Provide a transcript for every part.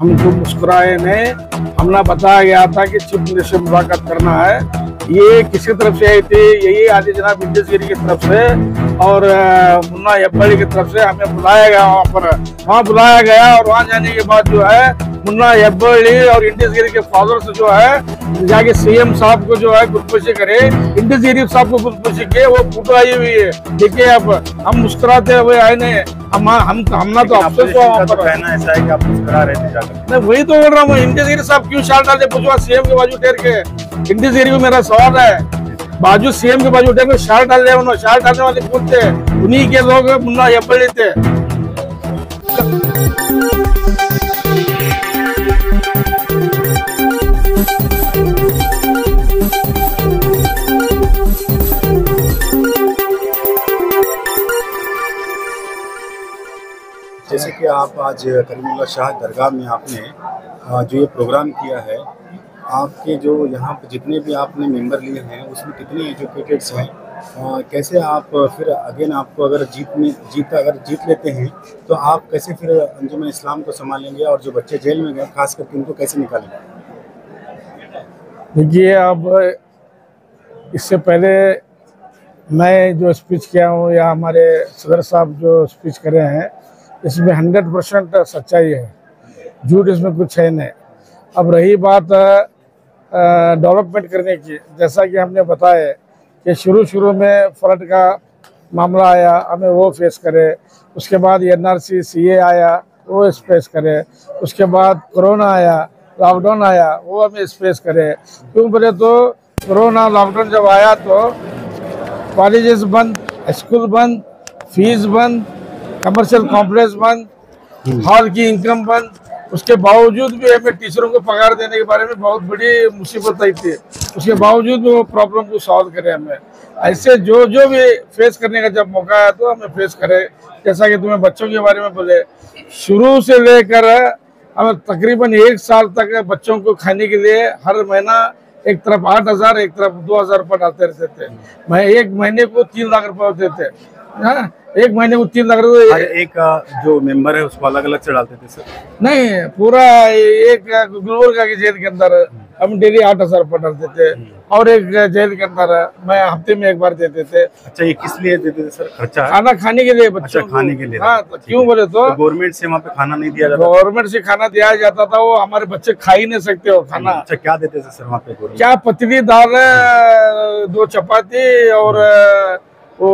हमको मुस्कुराए ने हमने बताया गया था कि चीफ मिनिस्टर से मुलाकात करना है। ये किसी तरफ से आई थी, यही आदि जनाब इंटेस गिरी की तरफ से और मुन्ना यब्बड़ी की तरफ से हमें बुलाया गया। वहाँ बुलाया गया और वहाँ जाने के बाद जो है मुन्ना यब्बड़ी और इंटेस गिरी के फादर से जो है जाके सीएम साहब को जो है खुदकुशी करे। इंटेस गिरी साहब को खुदकुशी के वो फोटो आई हुई है, देखिए। अब हम मुस्कुराते हुए आए नहीं, हमना तो अफसोस हुआ। कहना ऐसा है कि आप मुस्कुरा रहे थे जाकर। मैं वही तो बोल रहा हूँ, इंटेस गिरी साहब क्यों शाल डाले पूछवा सीएम के बाजू टेर के। इंटेस गिरी को मेरा सवाल है, बाजू सीएम के बाजू टेर के शाल डाल रहे उन्होंने, शाल डालने वाले खुद थे, उन्हीं के लोग मुन्ना यब्बड़ी थे। जैसे कि आप आज करीमुल्लाह शाह दरगाह में आपने जो ये प्रोग्राम किया है, आपके जो यहाँ पर जितने भी आपने मेंबर लिए हैं उसमें कितने एजुकेटेड्स हैं, कैसे आप फिर अगेन आपको अगर जीत लेते हैं तो आप कैसे फिर अंजुमन इस्लाम को संभालेंगे और जो बच्चे जेल में गए खास करके उनको कैसे निकालेंगे? देखिए, अब इससे पहले मैं जो स्पीच किया हूँ या हमारे सदर साहब जो स्पीच करे हैं, इसमें 100% सच्चाई है, झूठ इसमें कुछ है नहीं। अब रही बात डेवलपमेंट करने की, जैसा कि हमने बताया कि शुरू में फ्लड का मामला आया, हमें वो फेस करे। उसके बाद NRC CA आया, वो फेस करे। उसके बाद कोरोना आया, लॉकडाउन आया, वो हमें फेस करे। क्यों बोले तो कोरोना लॉकडाउन जब आया तो कॉलेजेस बंद, स्कूल बंद, फीस बंद, कमर्शियल कॉम्प्लेक्स बंद, हॉल की इनकम बंद। उसके बावजूद भी हमें टीचरों को पगार देने के बारे में बहुत बड़ी मुसीबत आई थी। उसके बावजूद भी वो प्रॉब्लम को सॉल्व करे। हमें ऐसे जो भी फेस करने का जब मौका आया तो हमें फेस करे। जैसा कि तुम्हें बच्चों के बारे में बोले, शुरू से लेकर हमें तकरीबन 1 साल तक बच्चों को खाने के लिए हर महीना एक तरफ 8,000 एक तरफ 2,000 रुपये डालते रहते थे। मैं 1 महीने को 3 लाख रुपये होते थे। हाँ, 1 महीने को 3 लाख रुपये। एक जो मेंबर है उसको अलग अलग से डालते थे सर? नहीं, पूरा एक गुलबर्गा की जेल के अंदर हम डेली 8,000 रुपये डालते थे और एक जेल के अंदर मैं हफ्ते में 1 बार देते थे। अच्छा, ये किस लिए देते थे सर? खर्चा? खाना खाने के लिए बच्चों। अच्छा, खाने के लिए। हाँ, तो क्यों बोले तो गवर्नमेंट से वहाँ पे खाना नहीं दिया जाता? गवर्नमेंट से खाना दिया जाता था, वो हमारे बच्चे खा ही नहीं सकते हो खाना। अच्छा, क्या देते थे सर वहाँ पे? क्या पतली दाल, 2 चपाती और वो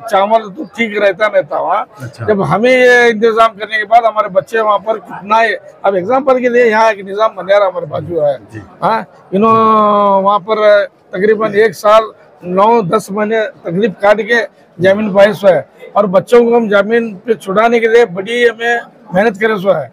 चावल तो ठीक रहता नहीं था वहाँ। अच्छा। जब हमें ये इंतजाम करने के बाद हमारे बच्चे वहाँ पर कितना, अब एग्जाम्पल के लिए यहाँ एक निजाम बनियारा हमारे बाजू है। हाँ, वहाँ पर तकरीबन 1 साल 9-10 महीने तकलीफ काट के जमीन पाए सो है और बच्चों को हम जमीन पे छुड़ाने के लिए बड़ी हमें मेहनत करे सो है,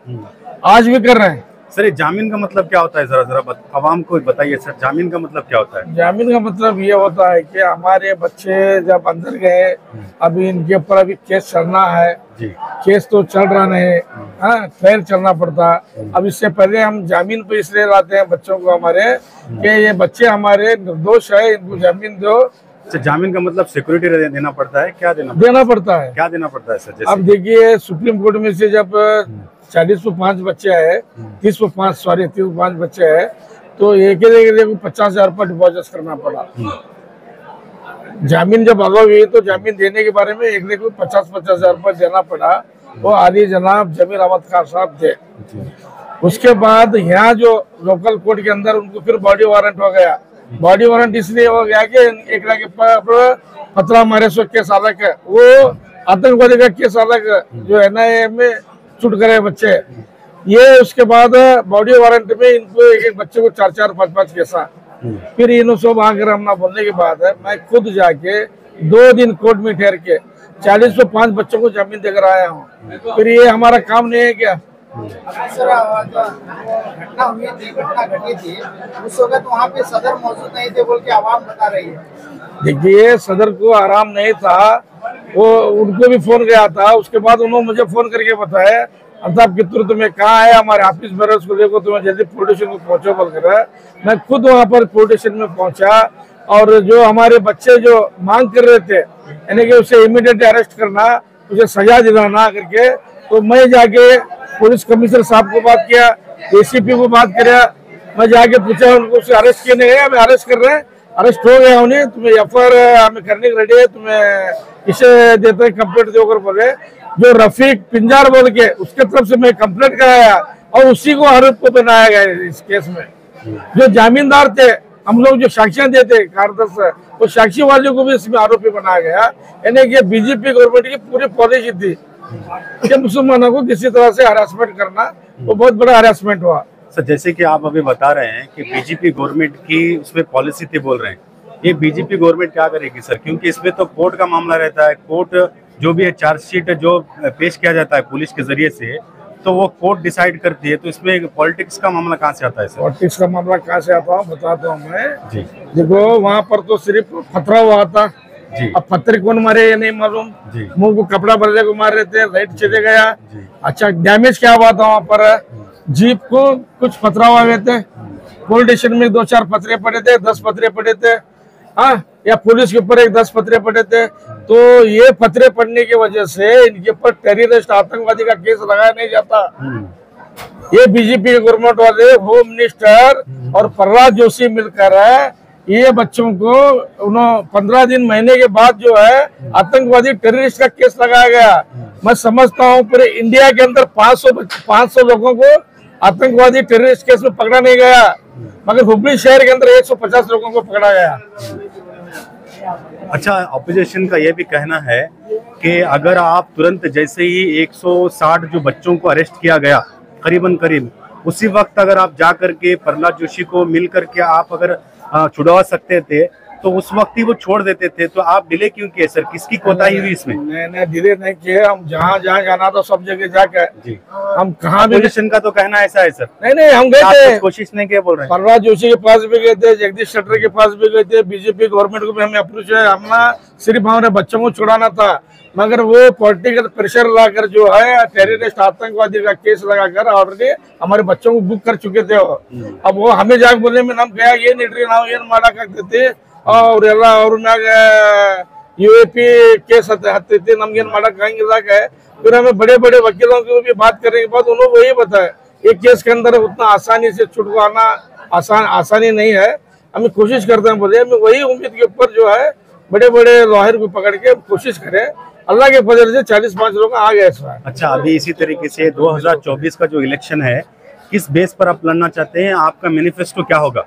आज भी कर रहे हैं। सर, ये जामीन का मतलब क्या होता है? जरा आवाम को बताइए सर, जामीन का मतलब क्या होता है? जामीन का मतलब ये होता है कि हमारे बच्चे जब अंदर गए, अभी इनके ऊपर अभी केस चलना है जी। केस तो चल रहा नहीं, हाँ, ट्रायल चलना पड़ता। अब इससे पहले हम जामीन पे इसलिए लाते हैं बच्चों को हमारे कि ये बच्चे हमारे निर्दोष है, इनको जामीन दो। अच्छा, जामीन का मतलब सिक्योरिटी देना पड़ता है? क्या देना पड़ता है? क्या देना पड़ता है सर? अब देखिए, सुप्रीम कोर्ट में से जब 4005 बच्चे आए, 3005 बच्चे आए, तो एक 50,000 रुपये डिपॉजिट करना पड़ा। जामीन जब अलाउ हुई तो जामीन देने के बारे में एक को 50,000 रुपये देना पड़ा। वो आली जनाब जमीर अहमद खान साहब थे। उसके बाद यहाँ जो लोकल कोर्ट के अंदर उनको फिर बॉडी वारंट हो गया। बॉडी वारंट इसलिए हो गया कि एक लाख पतला मारे सो केस अलग है, वो आतंकवादी का केस अलग, जो NIA में छूट करे बच्चे ये। उसके बाद बॉडी वारंट में इनको एक बच्चे को 4-4, 5-5 केसा। फिर इन सब आकर हमना बोलने के बाद मैं खुद जाके 2 दिन कोर्ट में ठहर के 4005 बच्चों को जमीन देकर आया हूँ। फिर ये हमारा काम नहीं है क्या? सर, घटना हुई थी, घटना घटी थी, उस वक्त वहाँ पे सदर मौजूद नहीं थे बोल के आवाम बता रही है। देखिए, सदर को आराम नहीं था, वो उनको भी फोन गया था। उसके बाद उन्होंने मुझे फोन करके बताया, अल्ताफ कित्तूर तुम्हें कहाँ है, हमारे ऑफिस बेरस को लेकर तुम्हें जल्दी पुलिस स्टेशन को पहुंचो बोल कर। मैं खुद वहाँ पर पुलिस स्टेशन में पहुंचा और जो हमारे बच्चे जो मांग कर रहे थे, यानी कि उसे इमीडिएट अरेस्ट करना, उसे सजा दिलाना करके तो मैं जाके पुलिस कमिश्नर साहब को बात किया, एसीपी को बात किया, मैं जाके पूछा उनको, उसे अरेस्ट किए नहीं, हमें अरेस्ट कर रहे हैं, अरेस्ट हो गया उन्हें, तुम्हें एफआईआर हमें करने के रेडी है, तुम्हें किसे देते हैं कंप्लेंट देकर बोले। जो रफीक पिंजार बोल के उसके तरफ से मैं कंप्लेंट कराया और उसी को आरोप को बनाया गया इस केस में। जो जामीनदार थे, हम लोग जो साक्ष्य देते कारदर्श, वो साक्षी वालों को भी इसमें आरोपी बनाया गया। यानी कि बीजेपी गवर्नमेंट की पूरी पॉलिसी थी कि मुसलमानों को किसी तरह से हरासमेंट करना, वो बहुत बड़ा हरासमेंट हुआ। सर जैसे कि आप अभी बता रहे हैं कि बीजेपी गवर्नमेंट की उसमें पॉलिसी थी बोल रहे हैं, ये बीजेपी गवर्नमेंट क्या करेगी सर? क्योंकि इसमें तो कोर्ट का मामला रहता है, कोर्ट जो भी है चार्जशीट जो पेश किया जाता है पुलिस के जरिए से, तो वो कोर्ट डिसाइड करती है, तो इसमें पॉलिटिक्स का मामला कहाँ से आता है सर? पॉलिटिक्स का मामला कहाँ से आता हूँ बताता हूँ मैं जी। देखो वहाँ पर तो सिर्फ खतरा हुआ था जी। अब पत्थर कौन मारे ये नहीं मालूम, जी। मुंह को कपड़ा भरने को मार रहे थे, लाइट चले गया। जी। अच्छा डैमेज क्या हुआ था वहाँ पर, जीप को कुछ पथरा हुए थे, पुलिस स्टेशन में 2-4 पथरे पड़े थे, 10 पथरे पड़े थे, हाँ, या पुलिस के ऊपर 10 पथरे पड़े थे। तो ये पथरे पड़ने की वजह से इनके ऊपर टेररिस्ट आतंकवादी का केस लगाया नहीं जाता। ये बीजेपी के गवर्नमेंट वाले होम मिनिस्टर और प्रहलाद जोशी मिलकर ये बच्चों को 15 दिन महीने के बाद जो है आतंकवादी टेररिस्ट का केस लगाया गया। मैं समझता हूँ पूरे इंडिया के अंदर 500 लोगों को आतंकवादी टेररिस्ट केस में पकड़ा नहीं गया, मगर हुबली शहर के अंदर 150 लोगों को पकड़ा गया। अच्छा, ऑपोजिशन का ये भी कहना है कि अगर आप तुरंत जैसे ही 160 जो बच्चों को अरेस्ट किया गया करीब उसी वक्त अगर आप जा करके प्रहलाद जोशी को मिल करके आप अगर छुड़वा सकते थे तो उस वक्त ही वो छोड़ देते थे, तो आप डिले क्यों किए सर? किसकी कोताही हुई इसमें? नहीं डिले नहीं किए, हम जहाँ जाना था सब जगह जाकर जी। हम कहाँ भी, ऑपोजिशन का तो कहना ऐसा है सर। नहीं हम गए थे, कोशिश नहीं किया बोल रहे हैं। प्रहलाद जोशी के पास भी गए थे, जगदीश शेट्टर के पास भी गए थे, बीजेपी गवर्नमेंट को भी हमें अप्रोच है, हमने सिर्फ हमारे बच्चों को छुड़ाना था, मगर वो पॉलिटिकल प्रेशर लाकर जो है टेररिस्ट आतंकवादी का केस लगाकर ऑलरेडी हमारे बच्चों को बुक कर चुके थे। अब वो हमें जाकर बोले में हम गया ये निड्री नाव ये मारा करते थे और यूएपी केस हत्ते थे नमगेन मारा कहेंगे। फिर हमें बड़े बड़े वकीलों की भी बात करने के बाद उन्होंने वही बताया एक केस के अंदर उतना आसानी से छुटवाना आसानी नहीं है, हमें कोशिश करते हैं। बोले हमें वही उम्मीद के ऊपर जो है बड़े बड़े लॉयर को पकड़ के कोशिश करें, अल्लाह के फजल से 40-5 लोग आ गए इस बार। अच्छा, अभी इसी तरीके से 2024 का जो इलेक्शन है किस बेस पर आप लड़ना चाहते हैं? आपका मैनिफेस्टो क्या होगा?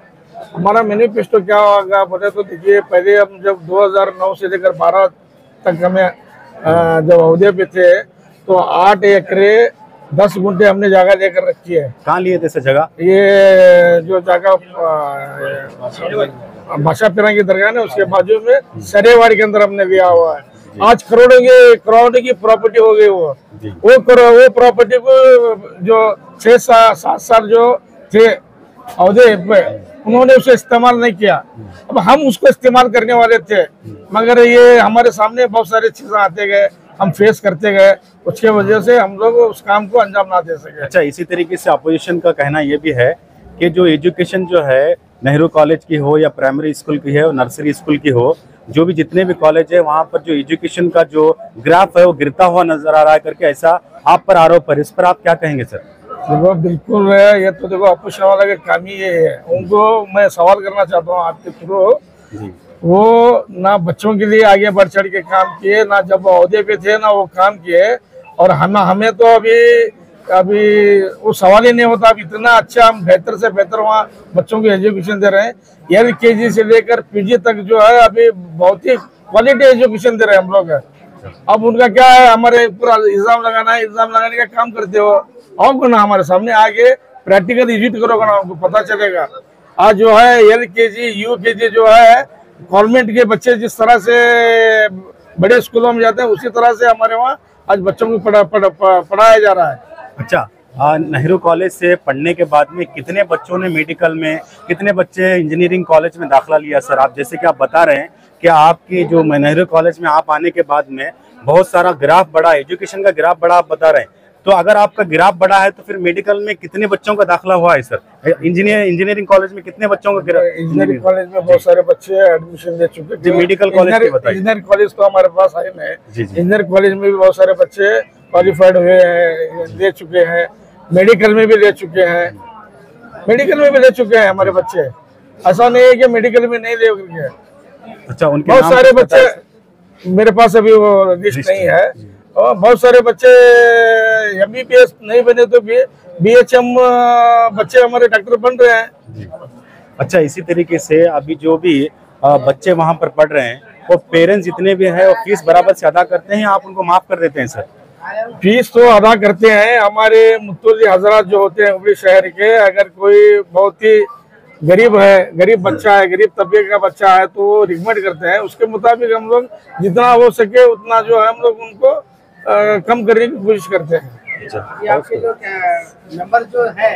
हमारा मैनिफेस्टो क्या होगा बोले तो देखिए, पहले हम जब 2009 से लेकर 12 तक हमें जब अहदे पे थे तो 8 एकड़ 10 गुंठे हमने जगह लेकर रखी है। कहाँ लिए थे सर जगह? ये जो जगह भाषा पिरा की दरगाह है उसके बाजू में सरेवाड़ी के अंदर हमने लिया हुआ है। आज करोड़ों की प्रॉपर्टी हो गई। वो प्रॉपर्टी को जो 6-7 साल जो थे अहदे पे उन्होंने उसे इस्तेमाल नहीं किया। अब हम उसको इस्तेमाल करने वाले थे, मगर ये हमारे सामने बहुत सारी चीजें आते गए, हम फेस करते गए, उसके वजह से हम लोग उस काम को अंजाम ना दे सके। अच्छा, इसी तरीके से अपोजिशन का कहना ये भी है कि जो एजुकेशन जो है नेहरू कॉलेज की हो या प्राइमरी स्कूल की है, नर्सरी स्कूल की हो, जो भी जितने भी कॉलेज है वहाँ पर जो एजुकेशन का जो ग्राफ है वो गिरता हुआ नजर आ रहा है करके ऐसा आप पर आरोप है, इस पर आप क्या कहेंगे सर? देखो बिल्कुल है, ये तो देखो अपोजिशन वाला का काम ही ये है। उनको मैं सवाल करना चाहता हूँ आपके थ्रू, वो ना बच्चों के लिए आगे बढ़ चढ़ के काम किए, ना जब अहदे पे थे ना वो काम किए, और हमें तो अभी वो सवाल ही नहीं होता। अब इतना अच्छा हम बेहतर से बेहतर वहाँ बच्चों को एजुकेशन दे रहे हैं, LKG से लेकर PG तक जो है अभी बहुत ही क्वालिटी एजुकेशन दे रहे हैं हम लोग। अब उनका क्या है, हमारे पूरा इल्जाम लगाना है, इल्जाम लगाने का काम करते हो। आओ ना हमारे सामने आगे प्रैक्टिकल विजिट करोगे ना, उनको पता चलेगा। आज जो है LKG UKG जो है गवर्नमेंट के बच्चे जिस तरह से बड़े स्कूलों में जाते हैं उसी तरह से हमारे वहाँ आज बच्चों को पढ़ाया जा रहा है। अच्छा, नेहरू कॉलेज से पढ़ने के बाद में कितने बच्चों ने मेडिकल में, कितने बच्चे इंजीनियरिंग कॉलेज में दाखिला लिया सर? आप जैसे कि आप बता रहे हैं कि आपकी जो नेहरू कॉलेज में आप आने के बाद में बहुत सारा ग्राफ बढ़ा, एजुकेशन का ग्राफ बढ़ा, आप बता रहे हैं, तो अगर आपका ग्राफ बढ़ा है तो फिर मेडिकल में कितने बच्चों का दाखिला हुआ है सर? इंजीनियरिंग कॉलेज में कितने बच्चों का? इंजीनियरिंग कॉलेज में बहुत सारे बच्चे एडमिशन ले चुके थे। मेडिकल कॉलेज की बताइए। इंजीनियरिंग कॉलेज तो हमारे पास आए नहीं, इंजीनियरिंग कॉलेज में भी बहुत सारे बच्चे क्वालिफाइड हुए हैं, दे चुके हैं, मेडिकल में भी ले चुके हैं, हमारे बच्चे। ऐसा नहीं है कि मेडिकल में नहीं ले गए। अच्छा, उनके बहुत नाम सारे कुछ पता बच्चे, मेरे पास अभी वो लिस्ट नहीं है, और बहुत सारे बच्चे MBBS नहीं बने तो BHM बच्चे हमारे डॉक्टर बन रहे हैं। जी। अच्छा, इसी तरीके से अभी जो भी बच्चे वहाँ पर पढ़ रहे हैं, वो पेरेंट्स जितने भी हैं वो फीस बराबर से अदा करते हैं, आप उनको माफ कर देते हैं सर? फीस तो अदा करते हैं। हमारे मुत्तवल्ली हजरात जो होते हैं हुबली शहर के, अगर कोई बहुत ही गरीब है, गरीब बच्चा है, गरीब तबके का बच्चा है, तो वो रिकमेंड करते हैं। उसके मुताबिक हम लोग जितना हो सके उतना जो है हम लोग उनको कम करने की कोशिश करते हैं। ये आपके जो नंबर जो है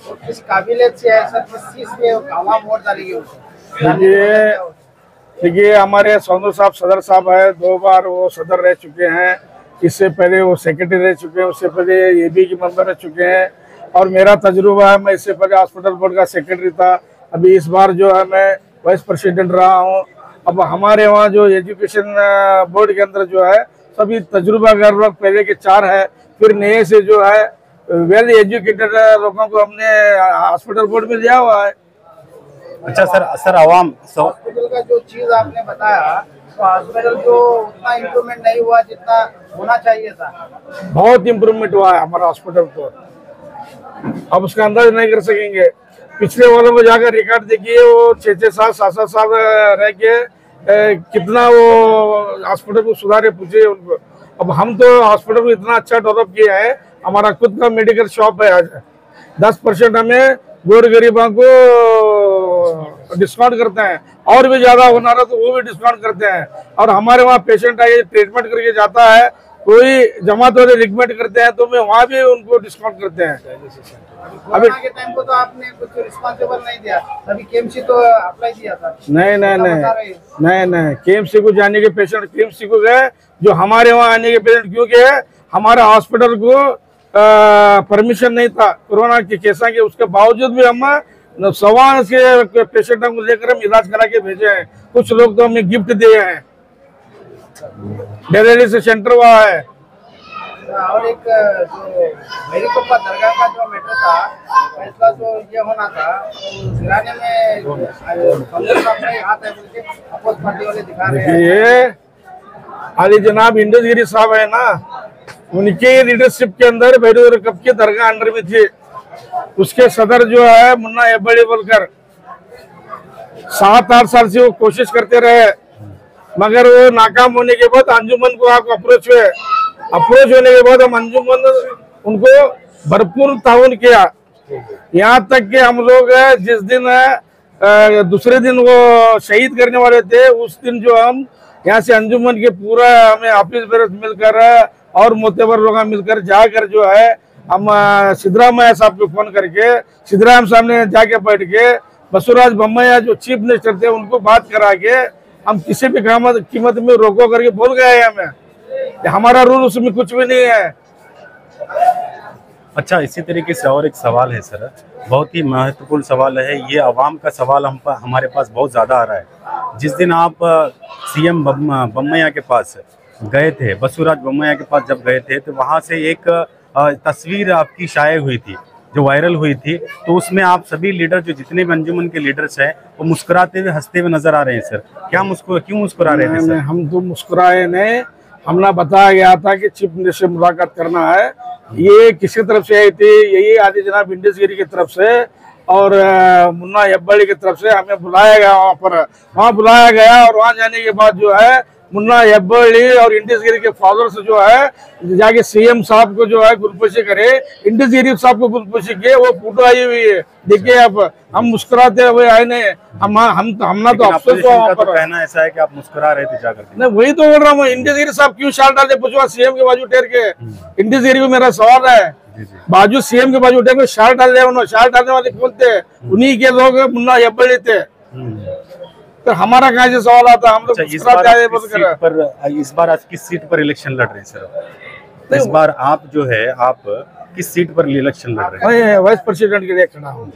वो किस काबिलियत से है सर, किस चीज पे आवाम वोट डालेगी उनको? देखिए हमारे सौंदर साहब सदर साहब है, 2 बार वो सदर रह चुके हैं, इससे पहले वो सेक्रेटरी रह चुके हैं, उससे पहले AB के मेंबर रह चुके हैं। और मेरा तजुर्बा है, मैं इससे पहले हॉस्पिटल बोर्ड का सेक्रेटरी था, अभी इस बार जो है मैं वाइस प्रेसिडेंट रहा हूँ। अब हमारे वहाँ जो एजुकेशन बोर्ड के अंदर जो है सभी तजुर्बाकार लोग पहले के 4 है, फिर नए से जो है वेल एजुकेटेड लोगों को हमने हॉस्पिटल बोर्ड में लिया हुआ है। अच्छा सर आवाम हॉस्पिटल का जो चीज आपने बताया, तो हॉस्पिटल जो उतना इम्प्रूवमेंट नहीं हुआ जितना होना चाहिए था। बहुत इम्प्रूवमेंट हुआ है हमारा हॉस्पिटल तो, अब उसका अंदाज नहीं कर सकेंगे। पिछले वालों को जाकर रिकॉर्ड देखिए, वो 6-6 साल 7-7 साल रह के कितना वो हॉस्पिटल को सुधारे, पूछे उनको। अब हम तो हॉस्पिटल को इतना अच्छा डेवलप किया है, हमारा खुद का मेडिकल शॉप है। आज 10% हमें गोर गरीबों को डिस्काउंट करते हैं, और भी ज्यादा होना रहा तो वो भी डिस्काउंट करते हैं। और हमारे वहाँ पेशेंट आए ट्रीटमेंट करके जाता है, कोई जमात वाले रिकमेंड करते हैं तो मैं वहाँ भी उनको डिस्काउंट करते हैं। अभी के टाइम को तो आपने कुछ रिस्पॉन्सिबल नहीं दिया, अभी KMC तो अप्लाई किया था। नहीं, KMC को जाने के पेशेंट KMC को गए, जो हमारे वहाँ आने के पेशेंट क्यों गए? हमारे हॉस्पिटल को परमिशन नहीं था कोरोना के केस के, उसके बावजूद भी हम 100 के पेशेंटों को लेकर हम इलाज करा के भेजे हैं। कुछ लोग तो हमें गिफ्ट दिए हैं। डायलिसिस सेंटर हुआ है। और एक जो मेरी कोपा दरगाह का जो मैटर था, फैसला जो ये होना था, तो गिराने में कांग्रेस अपने हाथ है बोल के अपोज पार्टी वाले दिखा रहे हैं। ये अली जनाब इंडस गिरी साहब है ना, उनके लीडरशिप के अंदर बैरूर कप की दरगाह अंडर में थी। उसके सदर जो है मुन्ना हेब्बड़ी बोलकर 7-8 साल से वो कोशिश करते रहे, मगर वो नाकाम होने के बाद अंजुमन को आपको अप्रोच होने के बाद हम अंजुमन उनको भरपूर ताउन किया। यहाँ तक कि हम लोग जिस दिन दूसरे दिन वो शहीद करने वाले थे, उस दिन जो हम यहाँ से अंजुमन के पूरा हमें ऑफिस बेरस मिलकर और मोतेबर लोग मिलकर जाकर जो है हम सिद्धरामैया साहब को फोन करके सिद्धराम साहब ने जाके बैठ के बसवराज बोम्मैया जो चीफ मिनिस्टर थे उनको बात करा के हम किसी भी कीमत में रोको करके बोल गए हैं। हमें हमारा रूल उसमें कुछ भी नहीं है। अच्छा, इसी तरीके से और एक सवाल है सर, बहुत ही महत्वपूर्ण सवाल है ये, आवाम का सवाल हमारे पास बहुत ज़्यादा आ रहा है। जिस दिन आप CM बोम्मैया के पास गए थे, बसवराज बोम्मैया के पास जब गए थे, तो वहाँ से एक तस्वीर आपकी शाये हुई थी जो वायरल हुई थी, तो उसमें आप सभी लीडर जो जितने भी अंजुमन के लीडर्स हैं वो मुस्कुराते हुए हंसते हुए नजर आ रहे हैं सर। क्यों मुस्कुरा रहे थे सर? हम तो मुस्कुराए नहीं, हमने बताया गया था कि चीफ मिनिस्टर से मुलाकात करना है। ये किसकी तरफ से आई थी? यही आदि जनाब इंडस गिरी की तरफ से और मुन्ना हेब्बड़ी की तरफ से हमें बुलाया गया। वहाँ बुलाया गया और वहाँ जाने के बाद जो है मुन्ना हेब्बड़ी और इंडस गिरी के फादर से जो है जाके CM साहब को जो है गुलपोशी करे, इंडस गिरी साहब को गुलपोशी किए। वो फोटो आई हुई है, देखिए आप। हम मुस्कुराते हुए आए नहीं, हमने तो अफसोस हुआ वहाँ पर। कहना ऐसा है कि आप मुस्कुरा रहे थे जाकर? नहीं, वही तो बोल रहा हूँ, इंडस गिरी साहब क्यों शाल डाले पूछवा CM के बाजू टेर के? इंडस गिरी को मेरा सवाल है, बाजू CM के बाजू टेर शाल डाल रहे, उन्होंने शाल डालने वाले कौन थे? उन्हीं के लोग मुन्ना हेब्बड़ी थे। तो हमारा कहाँ से सवाल आता? हम लोग इस बार आज किस सीट पर इलेक्शन लड़ रहे हैं सर? इस बार आप जो है आप किस सीट पर इलेक्शन लड़ रहे हैं? वाइस प्रेसिडेंट के लिए खड़ा हूँ।